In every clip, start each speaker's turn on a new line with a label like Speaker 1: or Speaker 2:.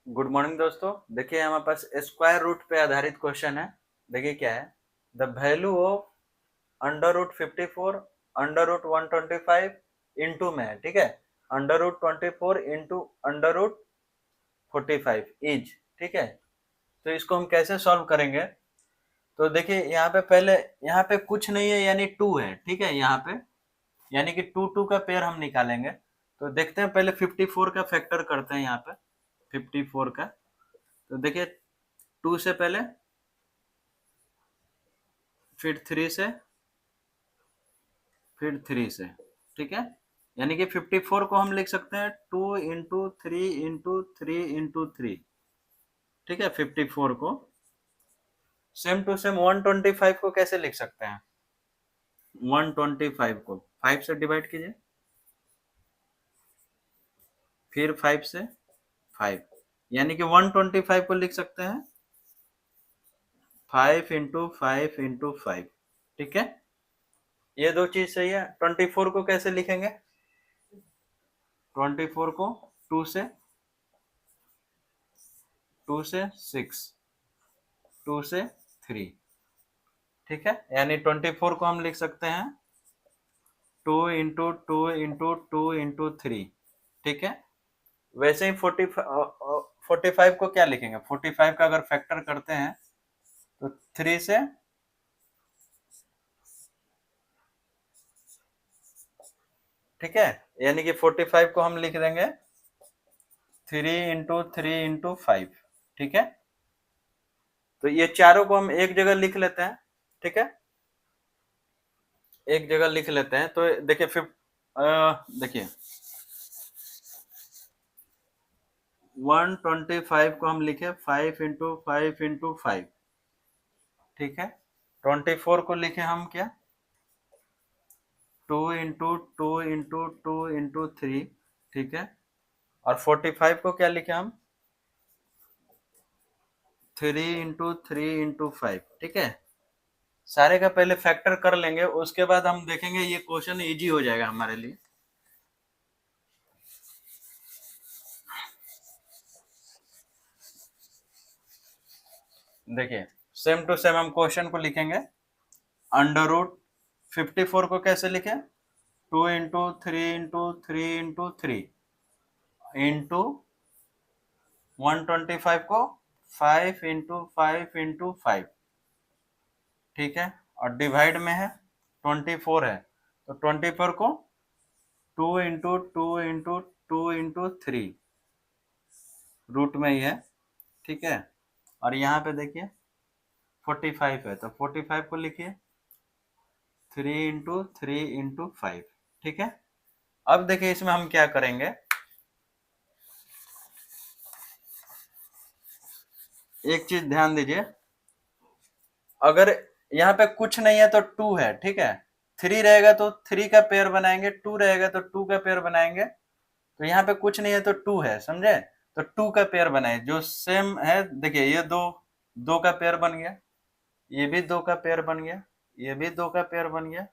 Speaker 1: Good morning दोस्तों। देखिए हमारे पास स्क्वायर रूट पे आधारित क्वेश्चन है। देखिए क्या है, the value of under root 54 under root 125 into में है, ठीक है। Under root 24 into under root 45 is, ठीक है। तो इसको हम कैसे सॉल्व करेंगे? तो देखिए यहाँ पे पहले, यहाँ पे कुछ नहीं है यानी टू है, ठीक है। यहाँ पे यानी कि टू टू का पेयर हम निकालेंगे। तो देखते हैं, पहले 54 का फैक्टर करते हैं यहाँ पे, 54 का। तो देखिए, टू से पहले, फिर थ्री से, फिर थ्री से, ठीक है। यानी कि 54 को हम लिख सकते हैं 2 इंटू 3 इंटू 3 इंटू 3, ठीक है। 54 को सेम टू सेम 125 को कैसे लिख सकते हैं? 125 को 5 से डिवाइड कीजिए, फिर 5 से 5, यानी कि 125 को लिख सकते हैं 5 इंटू 5 इंटू 5, ठीक है। ये दो चीज सही है। 24 को कैसे लिखेंगे? 24 को 2 से, 6, 2 से 3, ठीक है। यानी 24 को हम लिख सकते हैं 2 इंटू 2 इंटू 2 इंटू 3, ठीक है। वैसे ही 45 को क्या लिखेंगे? 45 का अगर फैक्टर करते हैं तो 3 से, ठीक है। यानी कि 45 को हम लिख देंगे 3 इंटू 3 इंटू 5, ठीक है। तो ये चारों को हम एक जगह लिख लेते हैं, ठीक है। एक जगह लिख लेते हैं। तो देखिए देखिए 125 को हम लिखे 5 इंटू 5 इंटू 5, ठीक है। 24 को लिखे हम क्या? 2 इंटू 2 इंटू 2 इंटू 3, ठीक है। और 45 को क्या लिखे हम? 3 इंटू 3 इंटू 5, ठीक है। सारे का पहले फैक्टर कर लेंगे, उसके बाद हम देखेंगे ये क्वेश्चन इजी हो जाएगा हमारे लिए। देखिए सेम टू सेम हम क्वेश्चन को लिखेंगे। अंडर रूट 54 को कैसे लिखे? 2 इंटू 3 इंटू 3 इंटू 3 इंटू 125 को 5 इंटू 5 इंटू 5, ठीक है। और डिवाइड में है 24 है, तो 24 को 2 इंटू 2 इंटू 2 इंटू 3 रूट में ही है, ठीक है। और यहाँ पे देखिए 45 है, तो 45 को लिखिए 3 इंटू 3 इंटू 5, ठीक है। अब देखिए इसमें हम क्या करेंगे, एक चीज ध्यान दीजिए। अगर यहाँ पे कुछ नहीं है तो 2 है, ठीक है। 3 रहेगा तो 3 का पेयर बनाएंगे, 2 रहेगा तो 2 का पेयर बनाएंगे। तो यहाँ पे कुछ नहीं है तो 2 है, समझे। तो 2 का पेयर बनाए जो सेम है। देखिए ये दो, 2 का पेयर बन गया, ये भी 2 का पेयर बन गया, ये भी 2 का पेयर बन गया।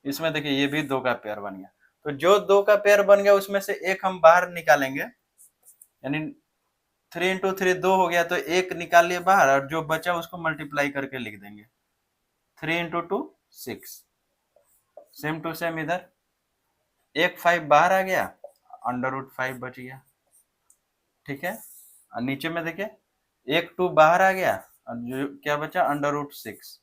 Speaker 1: इसमें देखिए ये भी 2 का पेयर बन गया। तो जो 2 का पेयर बन गया उसमें से एक हम बाहर निकालेंगे, यानी 3 इंटू 3 2 हो गया, तो एक निकाल लिए बाहर, और जो बचा उसको मल्टीप्लाई करके लिख देंगे। 3 इंटू 2 6, सेम टू सेम इधर एक 5 बाहर आ गया, अंडर रूट 5 बच गया, ठीक है। और नीचे में देखिए एक 2 बाहर आ गया, और जो क्या बचा? Under root 6।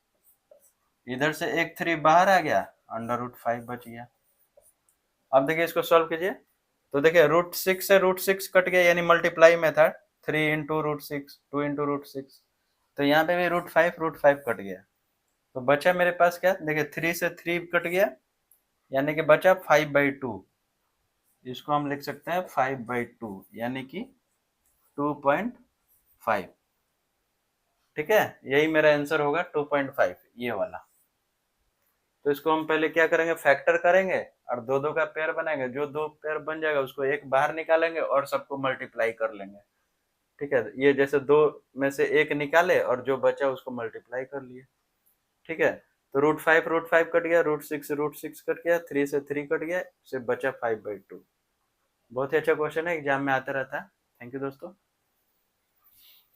Speaker 1: इधर से एक 3 बाहर आ गया, अंडर रूट 5 बच गया। अब देखिए इसको सॉल्व कीजिए। तो देखिए रूट 6 से रूट 6 कट गया, यानी मल्टीप्लाई में था। 3 इंटू रूट 6, 2 इंटू रूट 6, तो यहाँ पे भी रूट 5 कट गया। तो बचा मेरे पास क्या? देखिए 3 से 3 कट गया, यानी कि बचा 5/2। इसको हम लिख सकते हैं 5/2, यानी कि 2.5, ठीक है। यही मेरा आंसर होगा 2.5, ये वाला। तो इसको हम पहले क्या करेंगे? फैक्टर करेंगे और दो दो का पेयर बनाएंगे। जो दो पेयर बन जाएगा उसको एक बाहर निकालेंगे और सबको मल्टीप्लाई कर लेंगे, ठीक है। ये जैसे दो में से एक निकाले और जो बचा उसको मल्टीप्लाई कर लिए, ठीक है। तो रूट 5 कट गया, रूट 6 कट गया, 3 से 3 कट गया, सिर्फ बचा 5/2। बहुत ही अच्छा क्वेश्चन है, एग्जाम में आता रहता है। थैंक यू दोस्तों।